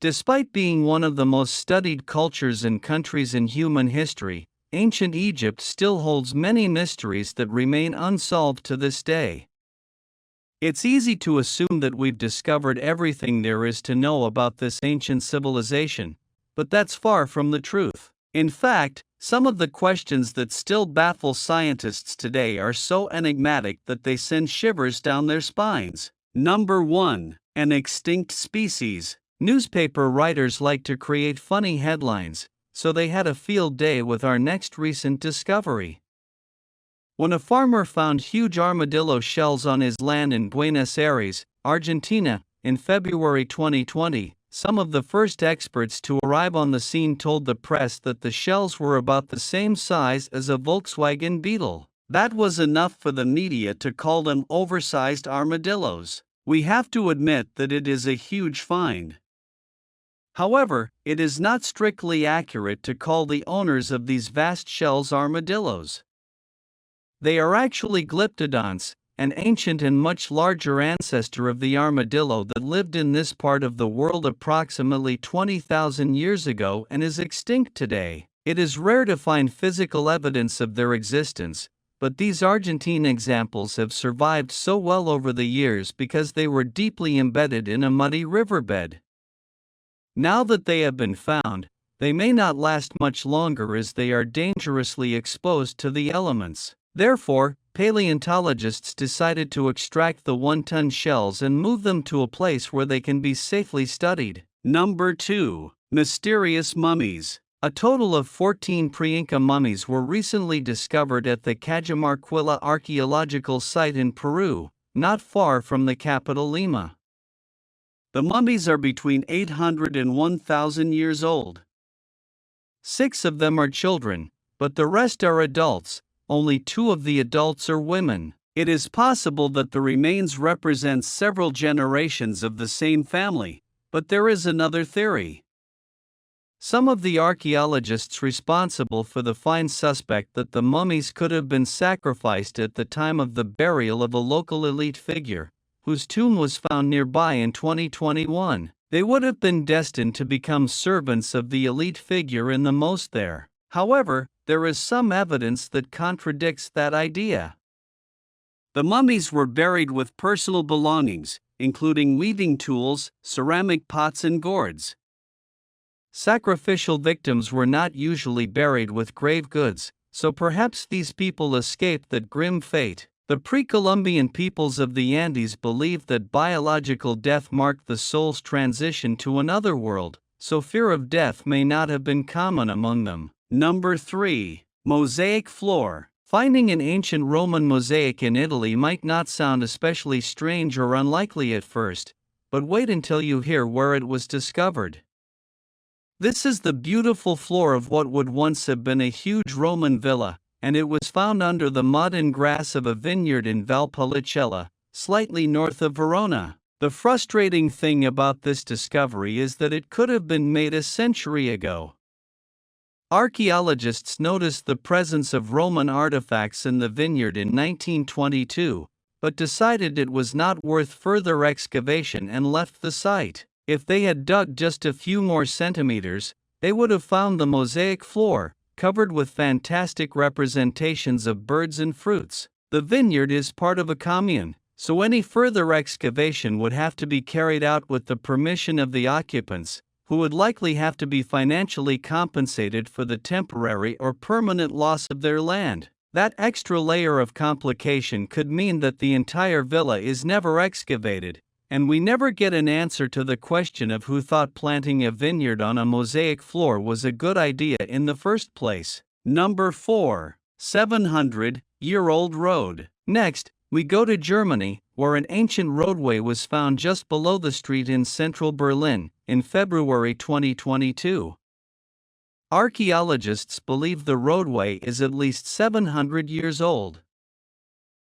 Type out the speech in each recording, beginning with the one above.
Despite being one of the most studied cultures and countries in human history, ancient Egypt still holds many mysteries that remain unsolved to this day. It's easy to assume that we've discovered everything there is to know about this ancient civilization, but that's far from the truth. In fact, some of the questions that still baffle scientists today are so enigmatic that they send shivers down their spines. Number 1. An extinct species. Newspaper writers like to create funny headlines, so they had a field day with our next recent discovery. When a farmer found huge armadillo shells on his land in Buenos Aires, Argentina, in February 2020, some of the first experts to arrive on the scene told the press that the shells were about the same size as a Volkswagen Beetle. That was enough for the media to call them oversized armadillos. We have to admit that it is a huge find. However, it is not strictly accurate to call the owners of these vast shells armadillos. They are actually glyptodonts, an ancient and much larger ancestor of the armadillo that lived in this part of the world approximately 20,000 years ago and is extinct today. It is rare to find physical evidence of their existence, but these Argentine examples have survived so well over the years because they were deeply embedded in a muddy riverbed. Now that they have been found, they may not last much longer as they are dangerously exposed to the elements. Therefore, paleontologists decided to extract the 1-ton shells and move them to a place where they can be safely studied. Number 2. Mysterious mummies. A total of 14 pre-Inca mummies were recently discovered at the Cajamarquilla archaeological site in Peru, not far from the capital Lima. The mummies are between 800 and 1,000 years old. 6 of them are children, but the rest are adults. Only 2 of the adults are women. It is possible that the remains represent several generations of the same family, but there is another theory. Some of the archaeologists responsible for the find suspect that the mummies could have been sacrificed at the time of the burial of a local elite figure, whose tomb was found nearby in 2021. They would have been destined to become servants of the elite figure in the most there. However, there is some evidence that contradicts that idea. The mummies were buried with personal belongings, including weaving tools, ceramic pots, and gourds. Sacrificial victims were not usually buried with grave goods, so perhaps these people escaped that grim fate. The pre-Columbian peoples of the Andes believed that biological death marked the soul's transition to another world, so fear of death may not have been common among them. Number 3. Mosaic floor. Finding an ancient Roman mosaic in Italy might not sound especially strange or unlikely at first, but wait until you hear where it was discovered. This is the beautiful floor of what would once have been a huge Roman villa, and it was found under the mud and grass of a vineyard in Valpolicella, slightly north of Verona. The frustrating thing about this discovery is that it could have been made a century ago. Archaeologists noticed the presence of Roman artifacts in the vineyard in 1922, but decided it was not worth further excavation and left the site. If they had dug just a few more centimeters, they would have found the mosaic floor, covered with fantastic representations of birds and fruits. The vineyard is part of a commune, so any further excavation would have to be carried out with the permission of the occupants, who would likely have to be financially compensated for the temporary or permanent loss of their land. That extra layer of complication could mean that the entire villa is never excavated, and we never get an answer to the question of who thought planting a vineyard on a mosaic floor was a good idea in the first place. Number 4. 700-year-old road. Next, we go to Germany, where an ancient roadway was found just below the street in central Berlin, in February 2022. Archaeologists believe the roadway is at least 700 years old.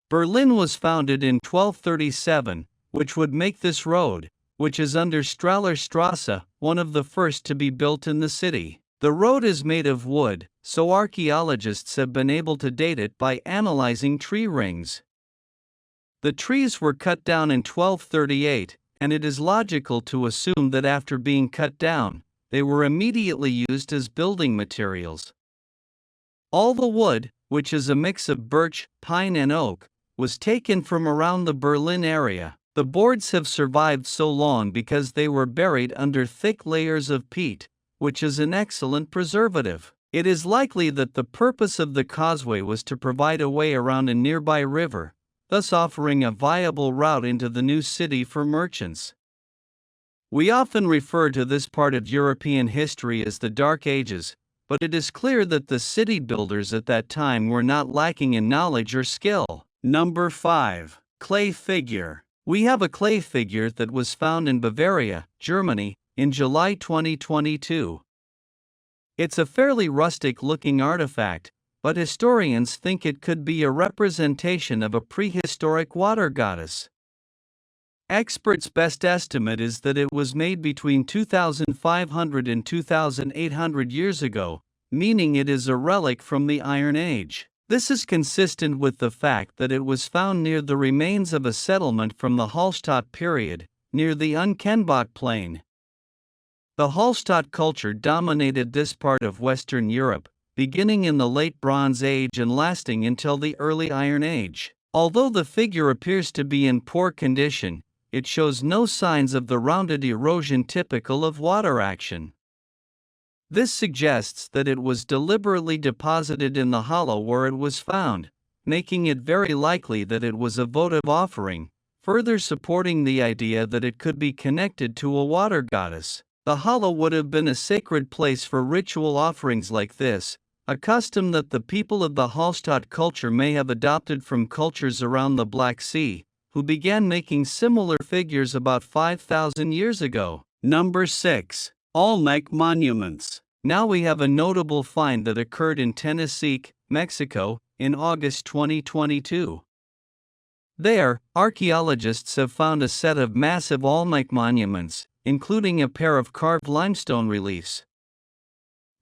Berlin was founded in 1237, which would make this road, which is under Strahlerstrasse, one of the first to be built in the city. The road is made of wood, so archaeologists have been able to date it by analyzing tree rings. The trees were cut down in 1238, and it is logical to assume that after being cut down, they were immediately used as building materials. All the wood, which is a mix of birch, pine, and oak, was taken from around the Berlin area. The boards have survived so long because they were buried under thick layers of peat, which is an excellent preservative. It is likely that the purpose of the causeway was to provide a way around a nearby river, thus offering a viable route into the new city for merchants. We often refer to this part of European history as the Dark Ages, but it is clear that the city builders at that time were not lacking in knowledge or skill. Number 5. Clay figure. We have a clay figure that was found in Bavaria, Germany, in July 2022. It's a fairly rustic-looking artifact, but historians think it could be a representation of a prehistoric water goddess. Experts' best estimate is that it was made between 2,500 and 2,800 years ago, meaning it is a relic from the Iron Age. This is consistent with the fact that it was found near the remains of a settlement from the Hallstatt period, near the Unkennbach Plain. The Hallstatt culture dominated this part of Western Europe, beginning in the Late Bronze Age and lasting until the early Iron Age. Although the figure appears to be in poor condition, it shows no signs of the rounded erosion typical of water action. This suggests that it was deliberately deposited in the hollow where it was found, making it very likely that it was a votive offering, further supporting the idea that it could be connected to a water goddess. The hollow would have been a sacred place for ritual offerings like this, a custom that the people of the Hallstatt culture may have adopted from cultures around the Black Sea, who began making similar figures about 5,000 years ago. Number 6. Olmec monuments. Now we have a notable find that occurred in Tennessee, Mexico, in August 2022. There, archaeologists have found a set of massive Olmec monuments, including a pair of carved limestone reliefs.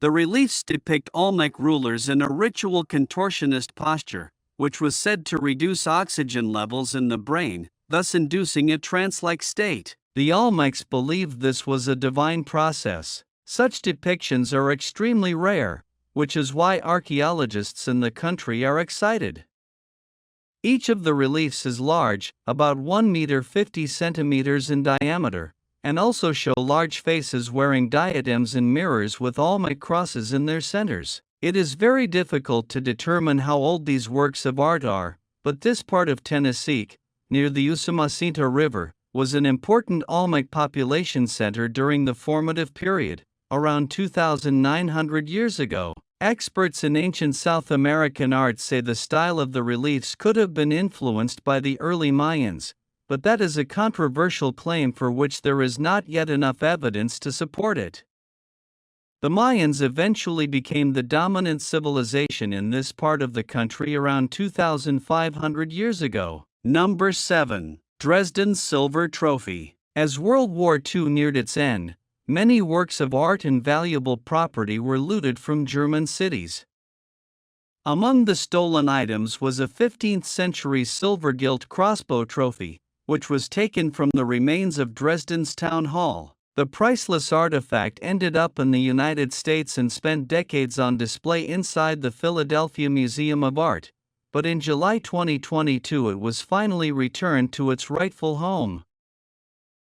The reliefs depict Olmec rulers in a ritual contortionist posture, which was said to reduce oxygen levels in the brain, thus inducing a trance-like state. The Olmecs believed this was a divine process. Such depictions are extremely rare, which is why archaeologists in the country are excited. Each of the reliefs is large, about 1 meter 50 centimeters in diameter, and also show large faces wearing diadems and mirrors with Olmec crosses in their centers. It is very difficult to determine how old these works of art are, but this part of Tennessee, near the Usumacinta River, was an important Olmec population center during the formative period, around 2,900 years ago. Experts in ancient South American art say the style of the reliefs could have been influenced by the early Mayans, but that is a controversial claim for which there is not yet enough evidence to support it. The Mayans eventually became the dominant civilization in this part of the country around 2,500 years ago. Number 7. Dresden's Silver Trophy. As World War II neared its end, many works of art and valuable property were looted from German cities. Among the stolen items was a 15th-century silver-gilt crossbow trophy, which was taken from the remains of Dresden's town hall. The priceless artifact ended up in the United States and spent decades on display inside the Philadelphia Museum of Art, but in July 2022 it was finally returned to its rightful home.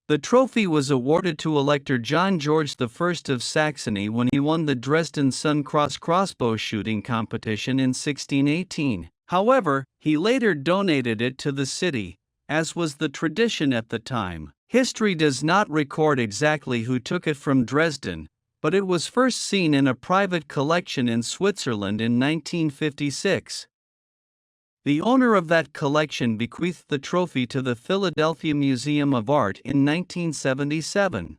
The trophy was awarded to Elector John George I of Saxony when he won the Dresden Sun Cross crossbow shooting competition in 1618. However, he later donated it to the city, as was the tradition at the time. History does not record exactly who took it from Dresden, but it was first seen in a private collection in Switzerland in 1956. The owner of that collection bequeathed the trophy to the Philadelphia Museum of Art in 1977.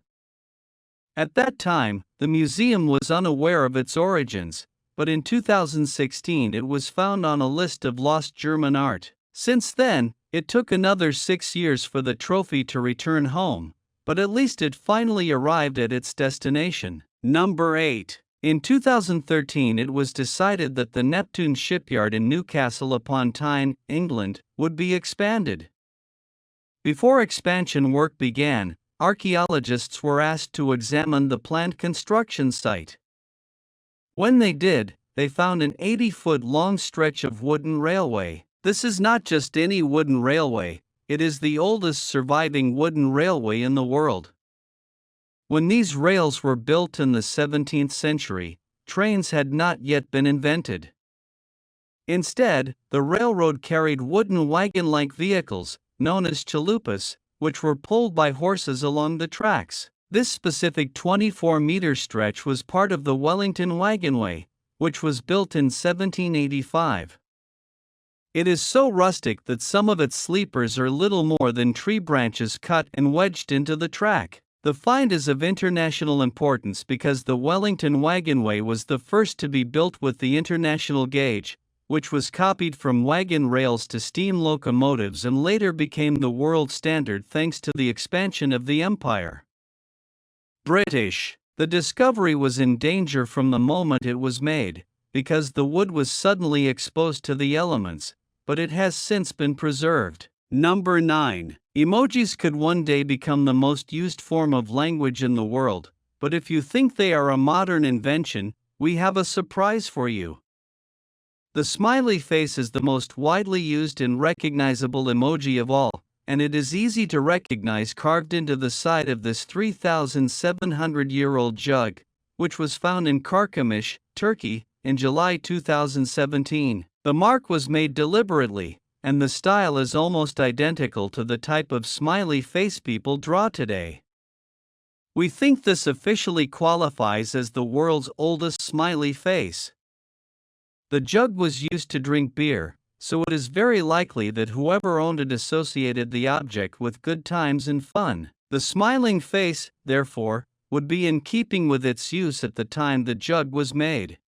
At that time, the museum was unaware of its origins, but in 2016 it was found on a list of lost German art. Since then, it took another 6 years for the trophy to return home, but at least it finally arrived at its destination. Number 8. In 2013 it was decided that the Neptune shipyard in Newcastle upon Tyne, England, would be expanded. Before expansion work began, archaeologists were asked to examine the planned construction site. When they did, they found an 80-foot-long stretch of wooden railway. This is not just any wooden railway, it is the oldest surviving wooden railway in the world. When these rails were built in the 17th century, trains had not yet been invented. Instead, the railroad carried wooden wagon-like vehicles, known as chalupas, which were pulled by horses along the tracks. This specific 24-meter stretch was part of the Wellington Wagonway, which was built in 1785. It is so rustic that some of its sleepers are little more than tree branches cut and wedged into the track. The find is of international importance because the Wellington Wagonway was the first to be built with the international gauge, which was copied from wagon rails to steam locomotives and later became the world standard thanks to the expansion of the empire. British. The discovery was in danger from the moment it was made, because the wood was suddenly exposed to the elements, but it has since been preserved. Number 9. Emojis could one day become the most used form of language in the world, but if you think they are a modern invention, we have a surprise for you. The smiley face is the most widely used and recognizable emoji of all, and it is easy to recognize carved into the side of this 3,700-year-old jug, which was found in Karkamış, Turkey, in July 2017. The mark was made deliberately, and the style is almost identical to the type of smiley face people draw today. We think this officially qualifies as the world's oldest smiley face. The jug was used to drink beer, so it is very likely that whoever owned it associated the object with good times and fun. The smiling face, therefore, would be in keeping with its use at the time the jug was made.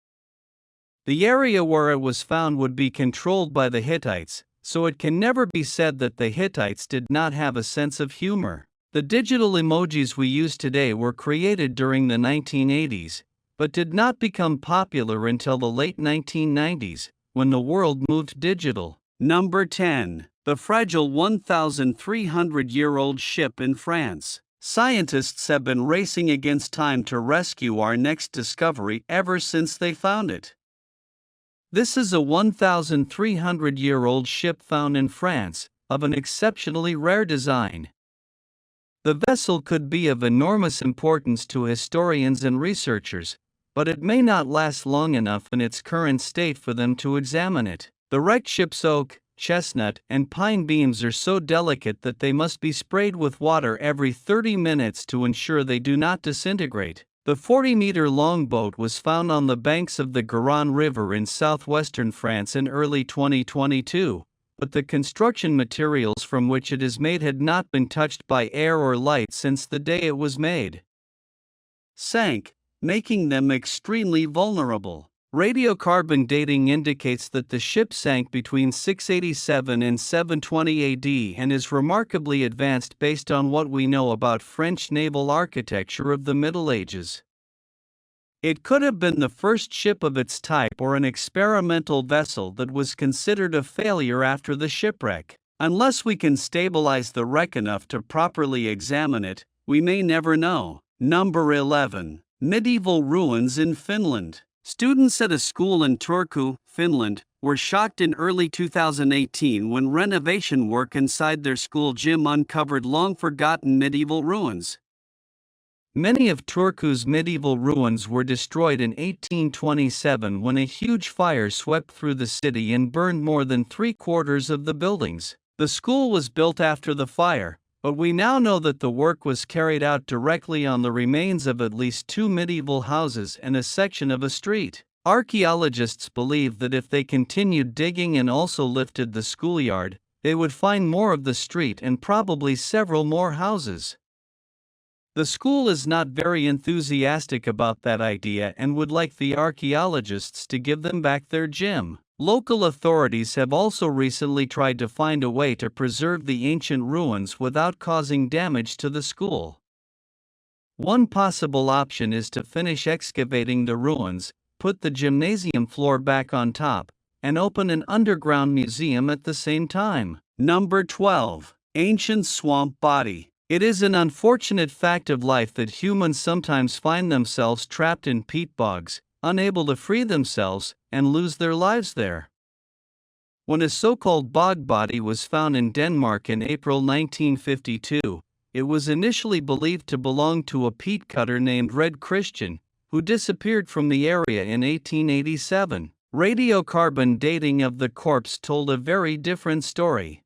The area where it was found would be controlled by the Hittites, so it can never be said that the Hittites did not have a sense of humor. The digital emojis we use today were created during the 1980s, but did not become popular until the late 1990s, when the world moved digital. Number 10. The fragile 1,300-year-old ship in France. Scientists have been racing against time to rescue our next discovery ever since they found it. This is a 1,300-year-old ship found in France, of an exceptionally rare design. The vessel could be of enormous importance to historians and researchers, but it may not last long enough in its current state for them to examine it. The wrecked ship's oak, chestnut, and pine beams are so delicate that they must be sprayed with water every 30 minutes to ensure they do not disintegrate. The 40-meter-long boat was found on the banks of the Garonne River in southwestern France in early 2022, but the construction materials from which it is made had not been touched by air or light since the day it was made. Sank, making them extremely vulnerable. Radiocarbon dating indicates that the ship sank between 687 and 720 AD and is remarkably advanced based on what we know about French naval architecture of the Middle Ages. It could have been the first ship of its type or an experimental vessel that was considered a failure after the shipwreck. Unless we can stabilize the wreck enough to properly examine it, we may never know. Number 11. Medieval ruins in Finland. Students at a school in Turku, Finland, were shocked in early 2018 when renovation work inside their school gym uncovered long-forgotten medieval ruins. Many of Turku's medieval ruins were destroyed in 1827 when a huge fire swept through the city and burned more than 3/4 of the buildings. The school was built after the fire, but we now know that the work was carried out directly on the remains of at least 2 medieval houses and a section of a street. Archaeologists believe that if they continued digging and also lifted the schoolyard, they would find more of the street and probably several more houses. The school is not very enthusiastic about that idea and would like the archaeologists to give them back their gym. Local authorities have also recently tried to find a way to preserve the ancient ruins without causing damage to the school. One possible option is to finish excavating the ruins, put the gymnasium floor back on top, and open an underground museum at the same time. Number 12. Ancient swamp body. It is an unfortunate fact of life that humans sometimes find themselves trapped in peat bogs, unable to free themselves, and lose their lives there. When a so-called bog body was found in Denmark in April 1952, it was initially believed to belong to a peat cutter named Red Christian, who disappeared from the area in 1887. Radiocarbon dating of the corpse told a very different story.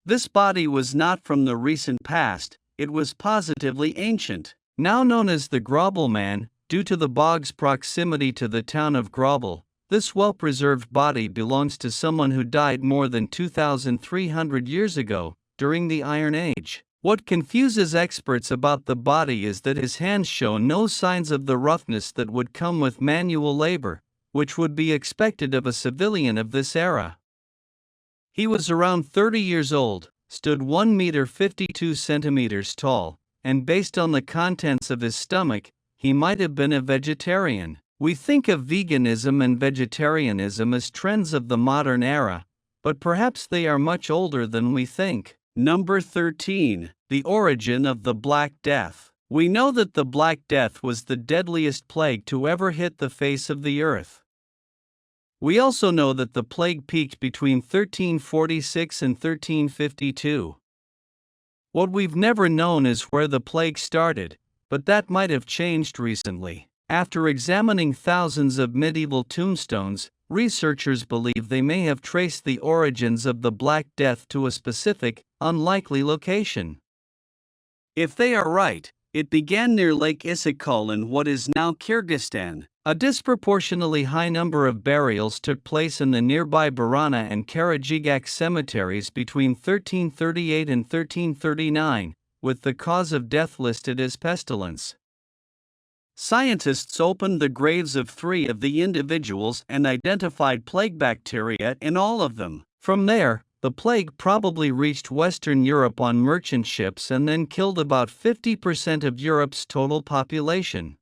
This body was not from the recent past, it was positively ancient. Now known as the Grobel Man, due to the bog's proximity to the town of Grobel, this well-preserved body belongs to someone who died more than 2,300 years ago, during the Iron Age. What confuses experts about the body is that his hands show no signs of the roughness that would come with manual labor, which would be expected of a civilian of this era. He was around 30 years old, stood 1 meter 52 centimeters tall, and based on the contents of his stomach, he might have been a vegetarian. We think of veganism and vegetarianism as trends of the modern era, but perhaps they are much older than we think. Number 13. The origin of the Black Death. We know that the Black Death was the deadliest plague to ever hit the face of the earth. We also know that the plague peaked between 1346 and 1352. What we've never known is where the plague started, but that might have changed recently. After examining thousands of medieval tombstones, researchers believe they may have traced the origins of the Black Death to a specific, unlikely location. If they are right, it began near Lake Issyk in what is now Kyrgyzstan. A disproportionately high number of burials took place in the nearby Barana and Karajigak cemeteries between 1338 and 1339, with the cause of death listed as pestilence. Scientists opened the graves of 3 of the individuals and identified plague bacteria in all of them. From there, the plague probably reached Western Europe on merchant ships and then killed about 50% of Europe's total population.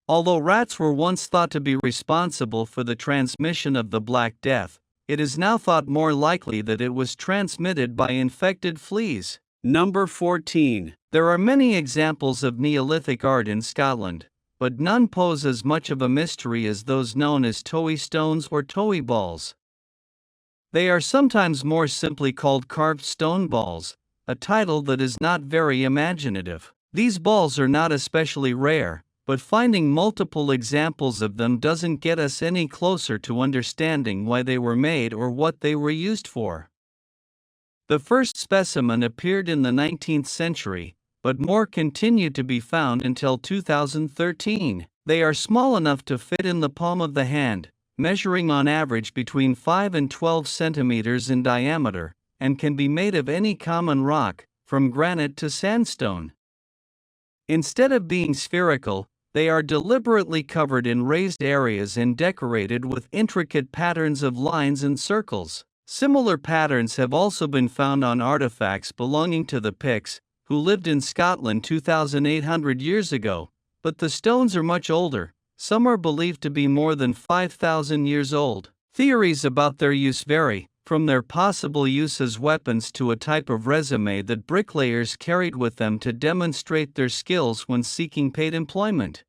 Although rats were once thought to be responsible for the transmission of the Black Death, it is now thought more likely that it was transmitted by infected fleas. Number 14. There are many examples of Neolithic art in Scotland, but none pose as much of a mystery as those known as towie stones or towie balls. They are sometimes more simply called carved stone balls, a title that is not very imaginative. These balls are not especially rare, but finding multiple examples of them doesn't get us any closer to understanding why they were made or what they were used for. The first specimen appeared in the 19th century, but more continued to be found until 2013. They are small enough to fit in the palm of the hand, measuring on average between 5 and 12 centimeters in diameter, and can be made of any common rock, from granite to sandstone. Instead of being spherical, they are deliberately covered in raised areas and decorated with intricate patterns of lines and circles. Similar patterns have also been found on artifacts belonging to the Picts, who lived in Scotland 2,800 years ago, but the stones are much older. Some are believed to be more than 5,000 years old. Theories about their use vary, from their possible use as weapons to a type of resume that bricklayers carried with them to demonstrate their skills when seeking paid employment.